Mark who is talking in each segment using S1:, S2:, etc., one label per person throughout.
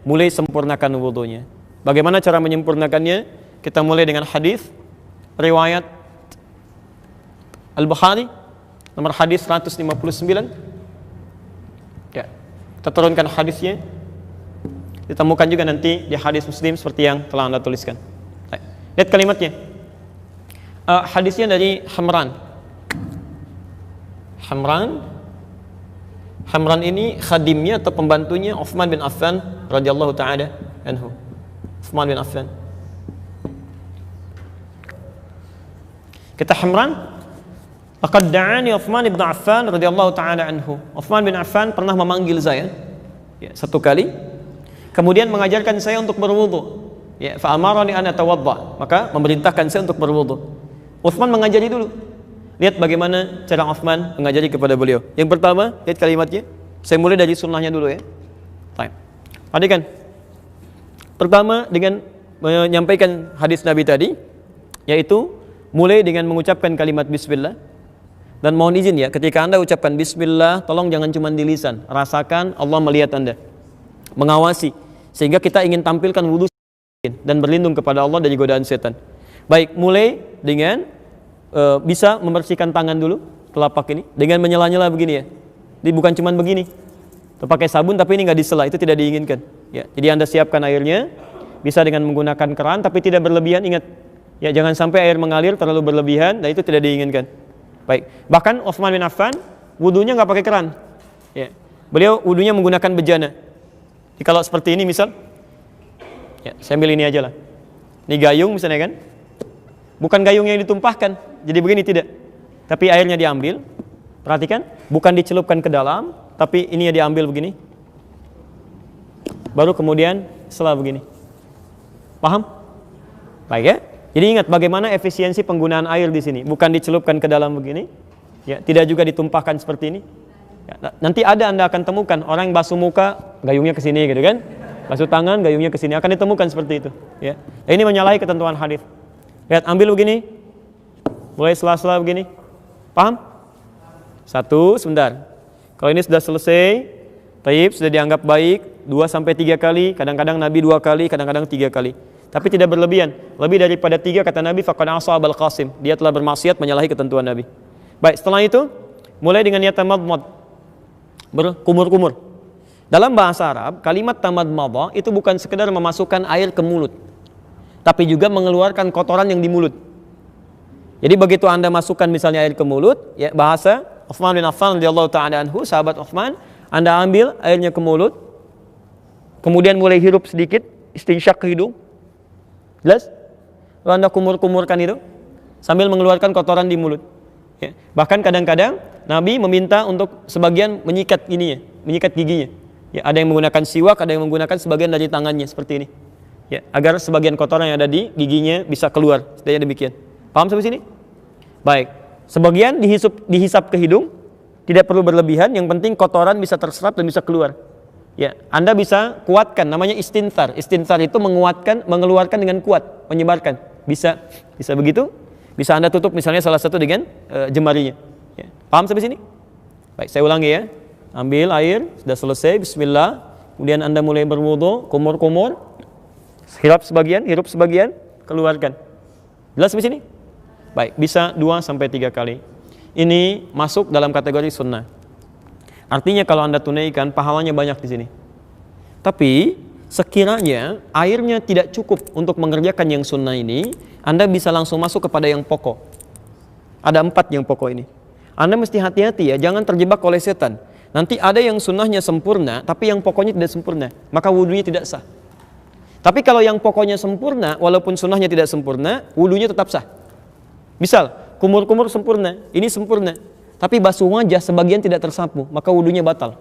S1: mulai sempurnakan wudunya. Bagaimana cara menyempurnakannya? Kita mulai dengan hadis riwayat Al-Bukhari nomor hadis 159. Ya, kita turunkan hadisnya. Ditemukan juga nanti di hadis Muslim seperti yang telah Anda tuliskan. Lihat kalimatnya. Hadisnya dari Hamran ini khadimnya atau pembantunya Utsman bin Affan radhiyallahu taala anhu. Utsman bin Affan. Kata Hamran, laqad da'ani Utsman bin Affan radhiyallahu taala anhu. Utsman bin Affan pernah memanggil saya satu kali, kemudian mengajarkan saya untuk berwudu. Ya, fa amarani an atawadda, maka memerintahkan saya untuk berwudu. Utsman mengajari dulu. Lihat bagaimana cara Utsman mengajari kepada beliau. Yang pertama, lihat kalimatnya. Saya mulai dari sunnahnya dulu ya. Baik. Perhatikan. Pertama dengan menyampaikan hadis Nabi tadi, yaitu mulai dengan mengucapkan kalimat bismillah. Dan mohon izin ya, ketika Anda ucapkan bismillah, tolong jangan cuma di lisan. Rasakan Allah melihat Anda, mengawasi, sehingga kita ingin tampilkan wudu dan berlindung kepada Allah dari godaan setan. Baik, mulai dengan bisa membersihkan tangan dulu, telapak ini, dengan menyela-nyela begini ya. Jadi bukan cuma begini, pakai sabun tapi ini nggak disela, itu tidak diinginkan. Ya, jadi Anda siapkan airnya, bisa dengan menggunakan keran tapi tidak berlebihan. Ingat, ya jangan sampai air mengalir terlalu berlebihan, dan itu tidak diinginkan. Baik, bahkan Utsman bin Affan wudunya nggak pakai keran. Ya, beliau wudunya menggunakan bejana. Jadi kalau seperti ini misal, ya saya ambil ini aja lah. Ini gayung misalnya kan, bukan gayung yang ditumpahkan, jadi begini tidak. Tapi airnya diambil, perhatikan, bukan dicelupkan ke dalam, tapi ini ya diambil begini. Baru kemudian setelah begini. Paham? Baik ya. Jadi ingat bagaimana efisiensi penggunaan air di sini, bukan dicelupkan ke dalam begini, ya, tidak juga ditumpahkan seperti ini. Ya, nanti Anda akan temukan orang yang basuh muka, gayungnya ke sini gitu kan, basuh tangan, gayungnya ke sini, akan ditemukan seperti itu. Ya, ini menyalahi ketentuan hadis. Lihat, ambil begini, mulai sela-sela begini, paham? Satu, sebentar. Kalau ini sudah selesai, taib sudah dianggap baik, 2-3 kali, kadang-kadang Nabi 2 kali, kadang-kadang 3 kali. Tapi tidak berlebihan. Lebih daripada 3 kata Nabi, faqad asa Abul Qasim. Dia telah bermaksiat menyalahi ketentuan Nabi. Baik, setelah itu mulai dengan yatamadmad, berkumur-kumur. Dalam bahasa Arab, kalimat tamadmadah itu bukan sekedar memasukkan air ke mulut, tapi juga mengeluarkan kotoran yang di mulut. Jadi begitu Anda masukkan misalnya air ke mulut, ya bahasa Utsman bin Affan radhiyallahu taala anhu, sahabat Utsman, Anda ambil airnya ke mulut, kemudian mulai hirup sedikit, istinsyak ke hidung. Jelas? Lalu Anda kumur-kumurkan itu sambil mengeluarkan kotoran di mulut. Ya. Bahkan kadang-kadang Nabi meminta untuk sebagian menyikat ininya, menyikat giginya. Ya, ada yang menggunakan siwak, ada yang menggunakan sebagian dari tangannya seperti ini. Ya, agar sebagian kotoran yang ada di giginya bisa keluar. Setidaknya demikian. Paham sampai sini? Baik. Sebagian dihisap ke hidung, tidak perlu berlebihan, yang penting kotoran bisa terserap dan bisa keluar. Ya, Anda bisa kuatkan, namanya istinthar. Istinthar itu menguatkan, mengeluarkan dengan kuat, menyebarkan. Bisa begitu. Bisa Anda tutup misalnya salah satu dengan jemarinya. Ya. Paham sampai sini? Baik, saya ulangi ya. Ambil air, sudah selesai, bismillah. Kemudian Anda mulai berwudu, kumur-kumur. Hirup sebagian, keluarkan. Jelas sampai sini? Baik, bisa 2-3 kali. Ini masuk dalam kategori sunnah. Artinya kalau Anda tunaikan, pahalanya banyak di sini. Tapi sekiranya airnya tidak cukup untuk mengerjakan yang sunnah ini, Anda bisa langsung masuk kepada yang pokok. Ada 4 yang pokok ini. Anda mesti hati-hati ya, jangan terjebak oleh setan. Nanti ada yang sunnahnya sempurna, tapi yang pokoknya tidak sempurna, maka wudunya tidak sah. Tapi kalau yang pokoknya sempurna, walaupun sunnahnya tidak sempurna, wudunya tetap sah. Misal, kumur-kumur sempurna, ini sempurna, tapi basuh wajah sebagian tidak tersapu, maka wudunya batal.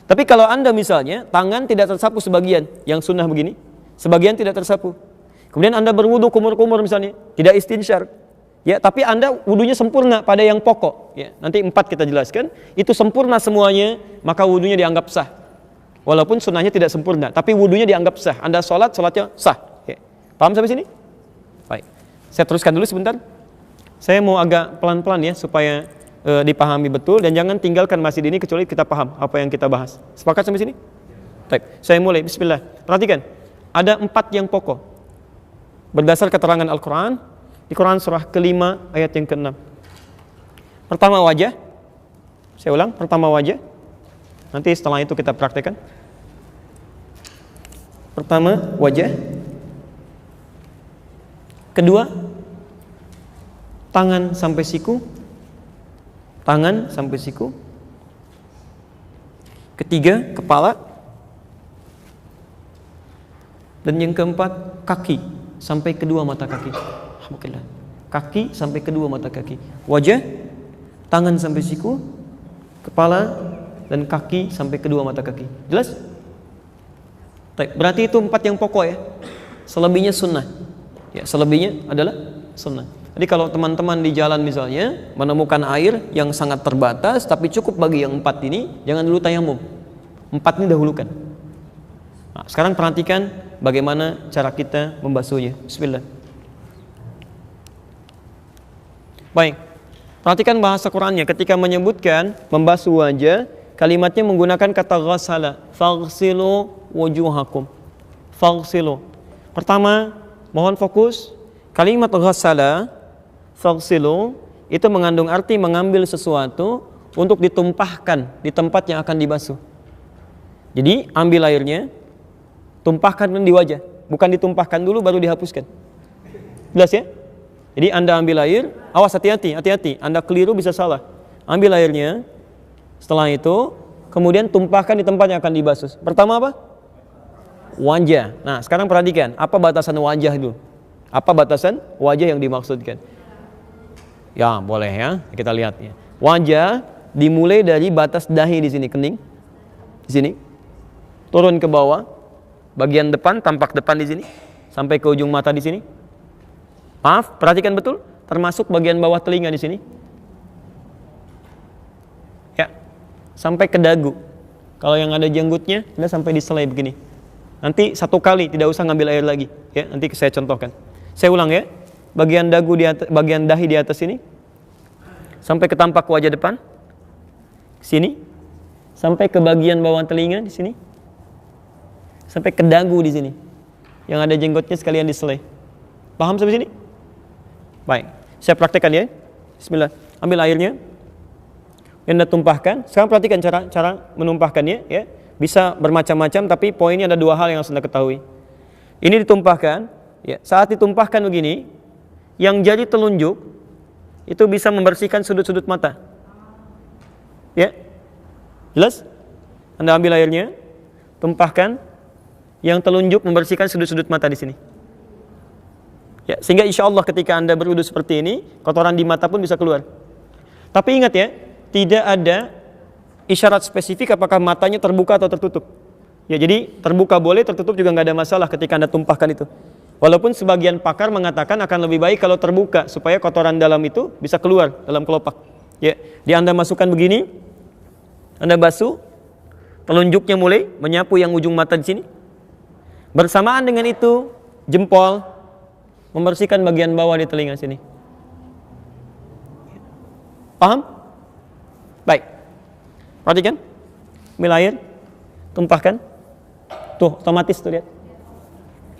S1: Tapi kalau Anda misalnya tangan tidak tersapu sebagian, yang sunnah begini, sebagian tidak tersapu. Kemudian Anda berwudu kumur-kumur misalnya, tidak istinsyar. Ya, tapi Anda wudunya sempurna pada yang pokok. Ya, nanti 4 kita jelaskan, itu sempurna semuanya, maka wudunya dianggap sah. Walaupun sunnahnya tidak sempurna, tapi wudunya dianggap sah. Anda sholatnya sah. Ya. Paham sampai sini? Baik. Saya teruskan dulu sebentar. Saya mau agak pelan-pelan ya supaya dipahami betul, dan jangan tinggalkan masjid ini kecuali kita paham apa yang kita bahas. Sepakat sampai sini? Baik, saya mulai. Bismillah. Perhatikan, ada 4 yang pokok berdasar keterangan Al-Quran di Quran surah kelima ayat yang ke-6. Pertama wajah. Saya ulang, pertama wajah. Nanti setelah itu kita praktekkan. Pertama wajah. Kedua, tangan sampai siku. Tangan sampai siku. Ketiga, kepala. Dan yang keempat, kaki sampai kedua mata kaki. Alhamdulillah. Kaki sampai kedua mata kaki. Wajah, tangan sampai siku, kepala, dan kaki sampai kedua mata kaki. Jelas? Berarti itu 4 yang pokok ya. Selebihnya sunnah. Ya, selebihnya adalah sunnah. Jadi kalau teman-teman di jalan misalnya menemukan air yang sangat terbatas tapi cukup bagi yang 4 ini, jangan dulu tayamum. 4 ini dahulukan. Nah, sekarang perhatikan bagaimana cara kita membasuhnya. Bismillah. Baik, perhatikan bahasa Qur'annya ketika menyebutkan membasuh wajah, kalimatnya menggunakan kata ghassala. Faghsilu wujuhakum. Faghsilu. Pertama, mohon fokus. Kalimat ghassala, faghsilu itu mengandung arti mengambil sesuatu untuk ditumpahkan di tempat yang akan dibasuh. Jadi ambil airnya, tumpahkan di wajah, bukan ditumpahkan dulu baru dihapuskan. Jelas ya? Jadi Anda ambil air, awas hati-hati, Anda keliru bisa salah. Ambil airnya, setelah itu kemudian tumpahkan di tempat yang akan dibasuh. Pertama apa? Wajah. Nah, sekarang perhatikan, apa batasan wajah dulu? Apa batasan wajah yang dimaksudkan? Ya, boleh ya, kita lihat ya. Wajah dimulai dari batas dahi di sini, kening. Di sini. Turun ke bawah. Bagian depan, tampak depan di sini, sampai ke ujung mata di sini. Maaf, perhatikan betul, termasuk bagian bawah telinga di sini. Ya, sampai ke dagu. Kalau yang ada jenggotnya, sudah sampai di selai begini. Nanti 1 kali, tidak usah ngambil air lagi. Ya, nanti saya contohkan. Saya ulang ya. Bagian dagu di atas, bagian dahi di atas sini, sampai ke tampak wajah depan, sini, sampai ke bagian bawah telinga di sini. Sampai ke dagu di sini. Yang ada jenggotnya sekalian diselai. Paham sampai sini? Baik, saya praktekkan ya. Bismillah. Ambil airnya. Anda tumpahkan. Sekarang perhatikan cara menumpahkannya ya. Bisa bermacam-macam tapi poinnya ada 2 hal yang harus Anda ketahui. Ini ditumpahkan, ya. Saat ditumpahkan begini, yang jari telunjuk itu bisa membersihkan sudut-sudut mata. Ya. Jelas? Anda ambil airnya, tumpahkan. Yang telunjuk membersihkan sudut-sudut mata di sini. Ya, sehingga insya Allah ketika Anda berwudu seperti ini, kotoran di mata pun bisa keluar. Tapi ingat ya, tidak ada isyarat spesifik apakah matanya terbuka atau tertutup. Ya, jadi terbuka boleh, tertutup juga nggak ada masalah ketika Anda tumpahkan itu. Walaupun sebagian pakar mengatakan akan lebih baik kalau terbuka supaya kotoran dalam itu bisa keluar dalam kelopak. Ya, di Anda masukkan begini, Anda basuh, telunjuknya mulai menyapu yang ujung mata di sini. Bersamaan dengan itu, jempol membersihkan bagian bawah di telinga sini. Paham? Baik. Perhatikan. Ambil air, tumpahkan. Tuh, otomatis tuh lihat.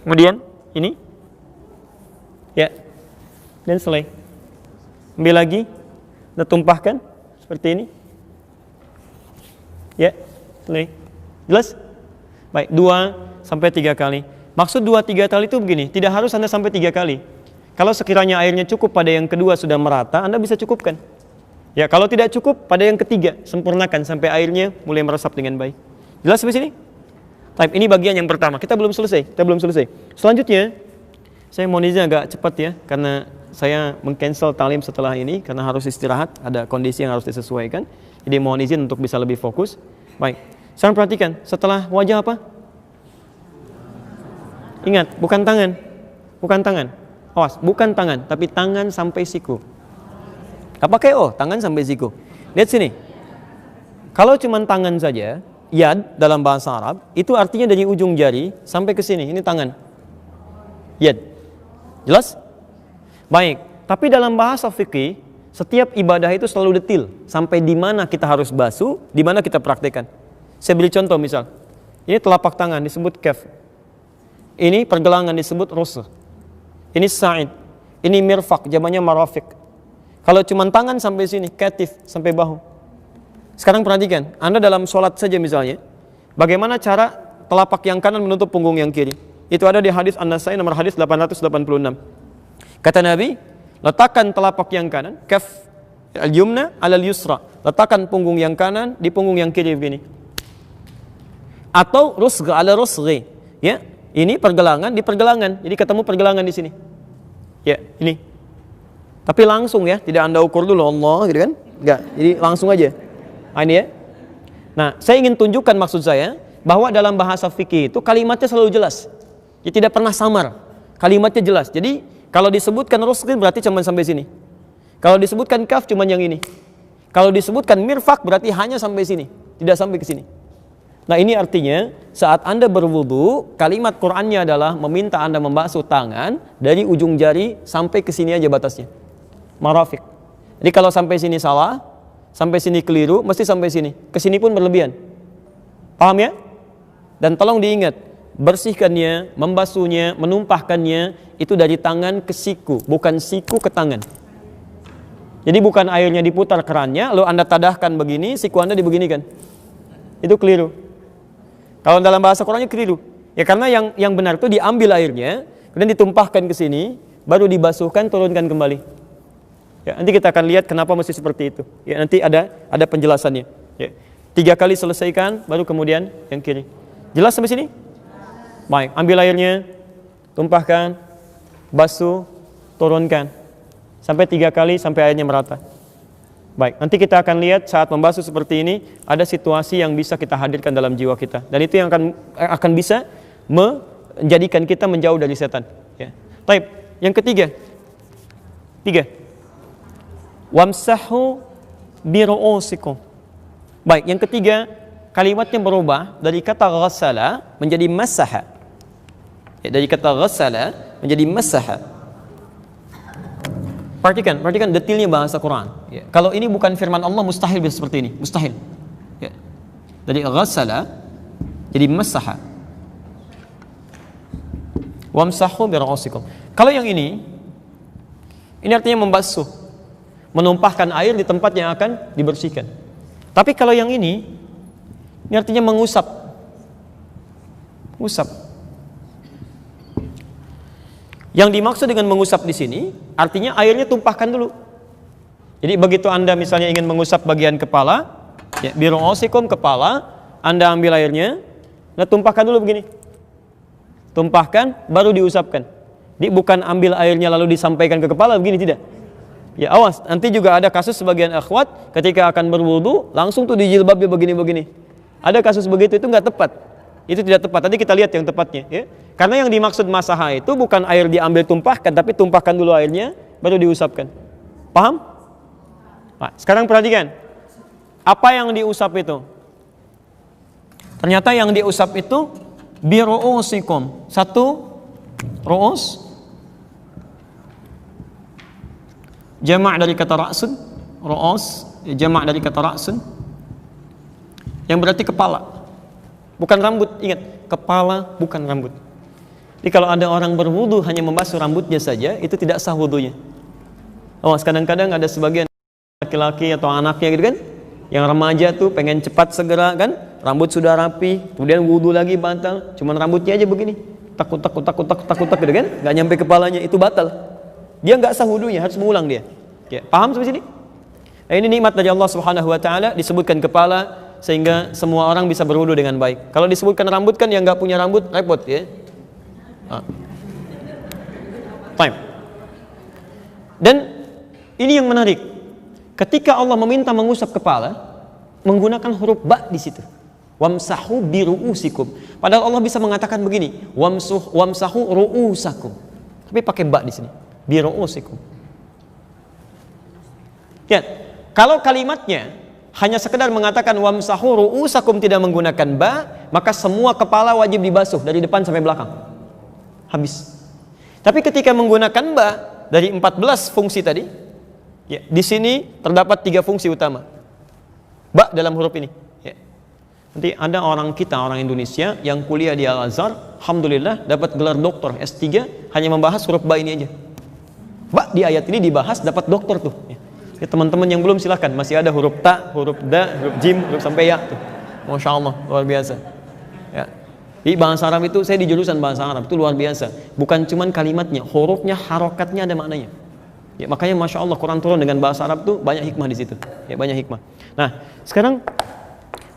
S1: Kemudian ini. Ya. Dan selesai. Ambil lagi, dan tumpahkan seperti ini. Ya, selesai. Jelas? Baik, 2 sampai 3 kali. Maksud 2-3 kali itu begini, tidak harus Anda sampai 3 kali. Kalau sekiranya airnya cukup pada yang kedua sudah merata, Anda bisa cukupkan. Ya, kalau tidak cukup pada yang ketiga, sempurnakan sampai airnya mulai meresap dengan baik. Jelas sampai sini? Baik, ini bagian yang pertama. Kita belum selesai. Selanjutnya, saya mohon izin agak cepat ya, karena saya meng-cancel talim setelah ini karena harus istirahat, ada kondisi yang harus disesuaikan. Jadi mohon izin untuk bisa lebih fokus. Baik. Sekarang perhatikan, setelah wajah apa? Ingat, bukan tangan. Awas, bukan tangan, tapi tangan sampai siku. Apa kayak tangan sampai siku? Lihat sini. Kalau cuma tangan saja, yad dalam bahasa Arab, itu artinya dari ujung jari sampai ke sini. Ini tangan. Yad. Jelas? Baik, tapi dalam bahasa fikih, setiap ibadah itu selalu detil. Sampai di mana kita harus basuh, di mana kita praktekkan. Saya beri contoh misal. Ini telapak tangan disebut kaf. Ini pergelangan disebut rusgh. Ini sa'id. Ini mirfaq, jamannya marafiq. Kalau cuma tangan sampai sini, katif sampai bahu. Sekarang perhatikan, Anda dalam sholat saja misalnya, bagaimana cara telapak yang kanan menutup punggung yang kiri? Itu ada di hadis An-Nasai nomor hadis 886. Kata Nabi, letakkan telapak yang kanan, kaf al-yumna alal yusra. Letakkan punggung yang kanan di punggung yang kiri begini. Atau rusgh ala rusghi. Ya, ini pergelangan di pergelangan. Jadi ketemu pergelangan di sini. Ya, ini. Tapi langsung ya, tidak Anda ukur dulu Allah gitu kan? Enggak. Jadi langsung aja. Nah, ini ya. Nah, saya ingin tunjukkan maksud saya bahwa dalam bahasa fikih itu kalimatnya selalu jelas. Ya, tidak pernah samar. Kalimatnya jelas. Jadi kalau disebutkan rusgh berarti cuma sampai sini. Kalau disebutkan kaf cuma yang ini. Kalau disebutkan mirfaq berarti hanya sampai sini, tidak sampai ke sini. Nah, ini artinya saat Anda berwudu, kalimat Qur'annya adalah meminta Anda membasuh tangan dari ujung jari sampai ke sini aja batasnya. Marafiq. Jadi kalau sampai sini salah, sampai sini keliru, mesti sampai sini. Ke sini pun berlebihan. Paham ya? Dan tolong diingat, bersihkannya, membasuhnya, menumpahkannya itu dari tangan ke siku, bukan siku ke tangan. Jadi bukan airnya diputar kerannya, lalu Anda tadahkan begini, siku Anda dibeginikan. Itu keliru. Kalau dalam bahasa Qur'annya keliru. Ya karena yang benar itu diambil airnya, kemudian ditumpahkan ke sini, baru dibasuhkan, turunkan kembali. Ya, nanti kita akan lihat kenapa mesti seperti itu. Ya, nanti ada penjelasannya. Ya. 3 kali selesaikan, baru kemudian yang kiri. Jelas sampai sini? Baik, ambil airnya, tumpahkan, basuh, turunkan. Sampai 3 kali sampai airnya merata. Baik, nanti kita akan lihat saat membasuh seperti ini ada situasi yang bisa kita hadirkan dalam jiwa kita, dan itu yang akan bisa menjadikan kita menjauh dari setan. Ya. Baik, yang ketiga, 3. Wamsahu biru'usikum. Baik, yang ketiga kalimatnya berubah dari kata ghassala menjadi masaha. Ya, dari kata ghassala menjadi masaha. Perhatikan detailnya bahasa Quran. Ya. Kalau ini bukan firman Allah, mustahil bisa seperti ini, mustahil. Ya. Dari ghassala jadi masaha. Wamsahu biru'usikum. Kalau yang ini artinya membasuh, menumpahkan air di tempat yang akan dibersihkan. Tapi kalau yang ini artinya mengusap. Usap. Yang dimaksud dengan mengusap di sini artinya airnya tumpahkan dulu. Jadi begitu Anda misalnya ingin mengusap bagian kepala, ya, biru'usikum kepala, Anda ambil airnya, nah tumpahkan dulu begini. Tumpahkan baru diusapkan. Jadi bukan ambil airnya lalu disampaikan ke kepala begini, tidak. Ya awas, nanti juga ada kasus sebagian akhwat ketika akan berwudu langsung tuh di jilbabnya begini-begini. Ada kasus begitu, itu nggak tepat. Itu tidak tepat. Tadi kita lihat yang tepatnya, ya. Karena yang dimaksud masaha itu bukan air diambil tumpahkan, tapi tumpahkan dulu airnya baru diusapkan. Paham? Nah, sekarang perhatikan. Apa yang diusap itu? Ternyata yang diusap itu biru'usikum. 1 ru'us, jamak dari kata ra'sun, ru'us, jamak dari kata ra'sun, yang berarti kepala. Bukan rambut, ingat, kepala bukan rambut. Jadi kalau ada orang berwudu hanya membasuh rambutnya saja, itu tidak sah wudunya. Oh, kadang-kadang ada sebagian laki-laki atau anaknya gitu kan, yang remaja tuh pengen cepat segera kan, rambut sudah rapi, kemudian wudu lagi batal, cuman rambutnya aja begini, takut gitu kan, nggak nyampe kepalanya, itu batal. Dia nggak sah wudunya, harus mengulang dia. Ya, paham sampai sini? Nah, ini nikmat dari Allah Subhanahu Wa Taala, disebutkan kepala sehingga semua orang bisa berwudu dengan baik. Kalau disebutkan rambut kan yang nggak punya rambut repot ya. Time. Dan ini yang menarik. Ketika Allah meminta mengusap kepala, menggunakan huruf ba di situ. Wamsahu biru'usikum. Padahal Allah bisa mengatakan begini, wamsahu ru'usakum. Tapi pakai ba di sini. Biru'usikum. Ya, kalau kalimatnya hanya sekedar mengatakan wamsahu ru'usakum tidak menggunakan ba, maka semua kepala wajib dibasuh dari depan sampai belakang. Habis. Tapi ketika menggunakan ba dari 14 fungsi tadi, ya, di sini terdapat 3 fungsi utama. Ba dalam huruf ini. Ya. Nanti ada orang kita, orang Indonesia yang kuliah di Al-Azhar, alhamdulillah dapat gelar doktor S3 hanya membahas huruf ba ini aja. Ba di ayat ini dibahas dapat doktor tuh. Ya, teman-teman yang belum silahkan, masih ada huruf ta, huruf da, huruf jim, huruf sampai ya tuh. Masya Allah, luar biasa. Ya. Di bahasa Arab itu, saya di jurusan bahasa Arab itu luar biasa. Bukan cuman kalimatnya, hurufnya, harokatnya ada maknanya. Ya, makanya Masya Allah Quran turun dengan bahasa Arab tuh banyak hikmah di situ. Ya, banyak hikmah. Nah, sekarang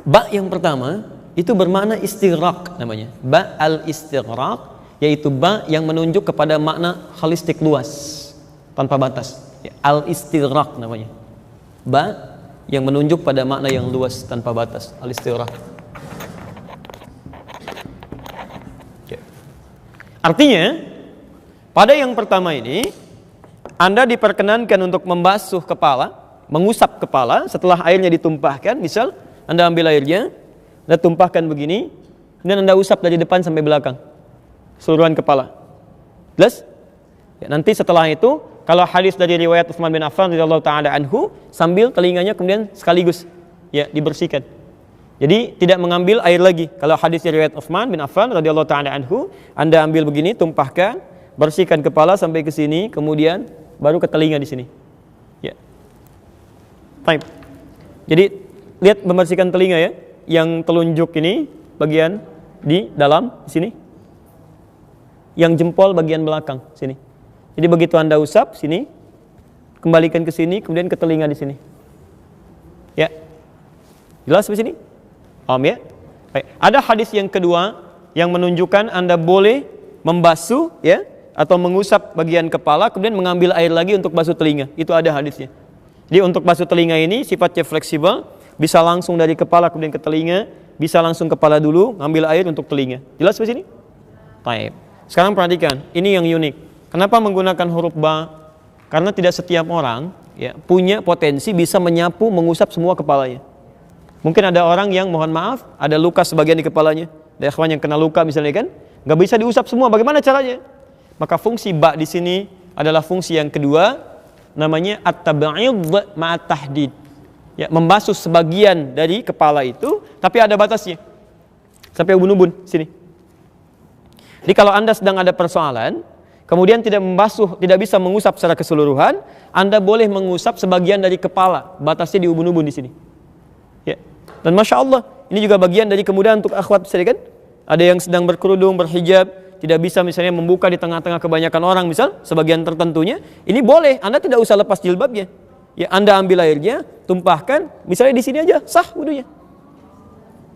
S1: ba yang pertama itu bermakna istighraq namanya. Ba al-istighraq, yaitu ba yang menunjuk kepada makna holistik luas, tanpa batas. Ya, al-istighraq namanya. Ba yang menunjuk pada makna yang luas tanpa batas, al-istighraq. Ya. Artinya pada yang pertama ini Anda diperkenankan untuk membasuh kepala, mengusap kepala setelah airnya ditumpahkan. Misal Anda ambil airnya, Anda tumpahkan begini, dan Anda usap dari depan sampai belakang, seluruhan kepala. Jelas? Ya, nanti setelah itu, kalau hadis dari riwayat Utsman bin Affan radhiyallahu taala anhu, sambil telinganya kemudian sekaligus ya dibersihkan. Jadi tidak mengambil air lagi. Kalau hadis dari riwayat Utsman bin Affan radhiyallahu taala anhu, Anda ambil begini, tumpahkan, bersihkan kepala sampai ke sini, kemudian baru ke telinga di sini. Ya. Baik. Jadi lihat membersihkan telinga ya, yang telunjuk ini bagian di dalam di sini, yang jempol bagian belakang sini. Jadi begitu Anda usap sini, kembalikan ke sini, kemudian ke telinga di sini. Ya, jelas di sini? Paham ya? Baik. Ada hadis yang kedua yang menunjukkan Anda boleh membasuh ya, atau mengusap bagian kepala, kemudian mengambil air lagi untuk basuh telinga. Itu ada hadisnya. Jadi untuk basuh telinga ini sifatnya fleksibel. Bisa langsung dari kepala kemudian ke telinga, bisa langsung kepala dulu, ngambil air untuk telinga. Jelas di sini? Baik. Sekarang perhatikan, ini yang unik. Kenapa menggunakan huruf ba? Karena tidak setiap orang ya punya potensi bisa menyapu, mengusap semua kepalanya. Mungkin ada orang yang mohon maaf, ada luka sebagian di kepalanya. Ada ikhwan yang kena luka misalnya kan, nggak bisa diusap semua. Bagaimana caranya? Maka fungsi ba di sini adalah fungsi yang kedua, namanya at-tab'id ma'at tahdid. Ya, membasuh sebagian dari kepala itu, tapi ada batasnya. Sampai ubun-ubun sini. Jadi kalau Anda sedang ada persoalan, kemudian tidak membasuh, tidak bisa mengusap secara keseluruhan, Anda boleh mengusap sebagian dari kepala, batasnya di ubun-ubun di sini. Ya. Dan Masya Allah, ini juga bagian dari kemudahan untuk akhwat, kan? Ada yang sedang berkerudung, berhijab, tidak bisa misalnya membuka di tengah-tengah kebanyakan orang, misal sebagian tertentunya, ini boleh, Anda tidak usah lepas jilbabnya. Ya, Anda ambil airnya, tumpahkan, misalnya di sini aja, sah wudunya.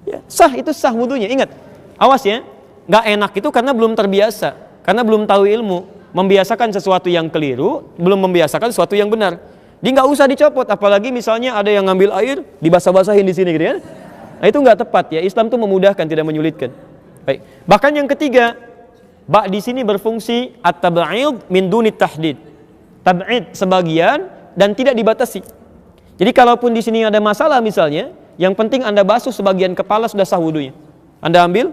S1: Ya, sah, itu sah wudunya. Ingat, awas ya, nggak enak itu karena belum terbiasa, karena belum tahu ilmu, membiasakan sesuatu yang keliru, belum membiasakan sesuatu yang benar. Dia nggak usah dicopot, apalagi misalnya ada yang ngambil air, dibasah-basahin di sini, gitu ya. Nah, itu nggak tepat ya. Islam itu memudahkan, tidak menyulitkan. Baik. Bahkan yang ketiga, ba di sini berfungsi at-tab'id min duni tahdid. Tab'id sebagian dan tidak dibatasi. Jadi kalaupun di sini ada masalah misalnya, yang penting Anda basuh sebagian kepala sudah sah wudunya. Anda ambil,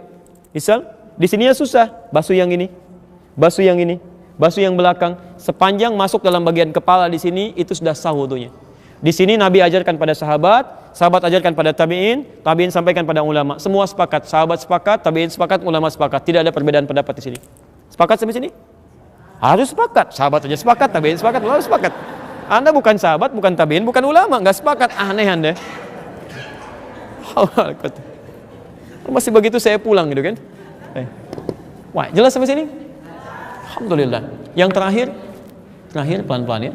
S1: misal di sininya susah, basuh yang ini, basuh yang ini, basuh yang belakang, sepanjang masuk dalam bagian kepala di sini itu sudah sah wudunya. Di sini Nabi ajarkan pada sahabat, sahabat ajarkan pada tabi'in, tabi'in sampaikan pada ulama. Semua sepakat, sahabat sepakat, tabi'in sepakat, ulama sepakat. Tidak ada perbedaan pendapat di sini. Sepakat sampai sini? Harus sepakat. Sahabat saja sepakat, tabi'in sepakat, ulama sepakat. Anda bukan sahabat, bukan tabi'in, bukan ulama, nggak sepakat. Aneh Anda. Masih begitu saya pulang gitu kan? Wah, jelas sampai sini? Alhamdulillah. Yang terakhir pelan-pelan ya.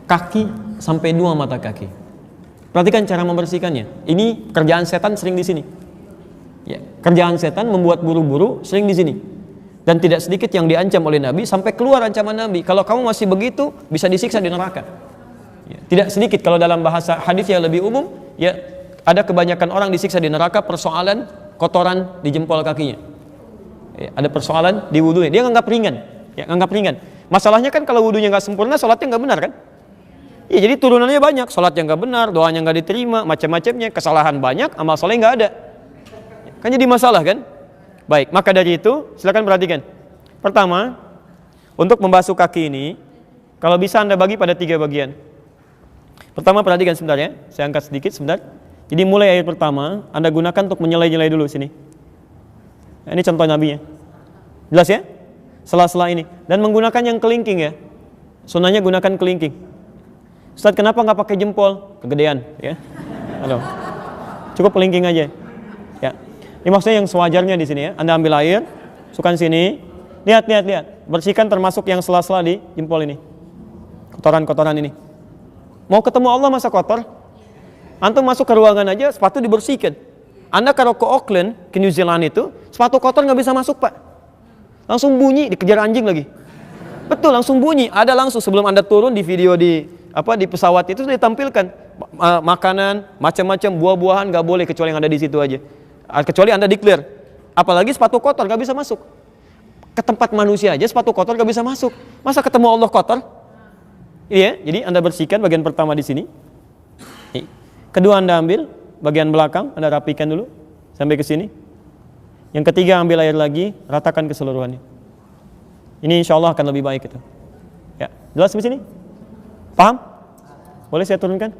S1: Kaki sampai 2 mata kaki. Perhatikan cara membersihkannya. Ini kerjaan setan sering di sini. Ya, kerjaan setan membuat buru-buru sering di sini. Dan tidak sedikit yang diancam oleh Nabi sampai keluar ancaman Nabi. Kalau kamu masih begitu, bisa disiksa di neraka. Ya, tidak sedikit kalau dalam bahasa hadis yang lebih umum, ya ada kebanyakan orang disiksa di neraka persoalan kotoran di jempol kakinya. Ya, ada persoalan di wudunya. Dia nganggap ringan. Ya, nganggap ringan. Masalahnya kan kalau wudunya nggak sempurna, sholatnya nggak benar kan? Ya, jadi turunannya banyak, sholatnya nggak benar, doanya nggak diterima, macam-macamnya, kesalahan banyak, amal soleh nggak ada. Kan jadi masalah kan? Baik, maka dari itu silakan perhatikan. Pertama, untuk membasuh kaki ini, kalau bisa Anda bagi pada 3 bagian. Pertama perhatikan sebentar ya, saya angkat sedikit sebentar. Jadi mulai air pertama, Anda gunakan untuk menyelai-nyelai dulu sini. Nah, ini contoh nabinya. Jelas ya? Sela-sela ini. Dan menggunakan yang kelingking ya. Sunnahnya gunakan kelingking. Ustaz, kenapa nggak pakai jempol? Kegedean, ya. Halo. Cukup kelingking aja. Ya. Ini maksudnya yang sewajarnya di sini ya. Anda ambil air, masukkan sini. Lihat. Bersihkan termasuk yang sela-sela di jempol ini. Kotoran-kotoran ini. Mau ketemu Allah masa kotor? Antum masuk ke ruangan aja, sepatu dibersihkan. Anda kalau ke Auckland, ke New Zealand itu, sepatu kotor nggak bisa masuk, Pak. Langsung bunyi, dikejar anjing lagi. Betul, langsung bunyi. Ada langsung sebelum Anda turun di video di pesawat itu sudah ditampilkan makanan, macam-macam buah-buahan nggak boleh kecuali yang ada di situ aja. Kecuali Anda declare. Apalagi sepatu kotor nggak bisa masuk. Ke tempat manusia aja sepatu kotor nggak bisa masuk. Masa ketemu Allah kotor? Iya, jadi Anda bersihkan bagian pertama di sini. Kedua Anda ambil bagian belakang, Anda rapikan dulu sampai ke sini. Yang ketiga ambil air lagi, ratakan keseluruhannya. Ini insya Allah akan lebih baik itu. Ya, jelas di sini? Paham? Boleh saya turunkan?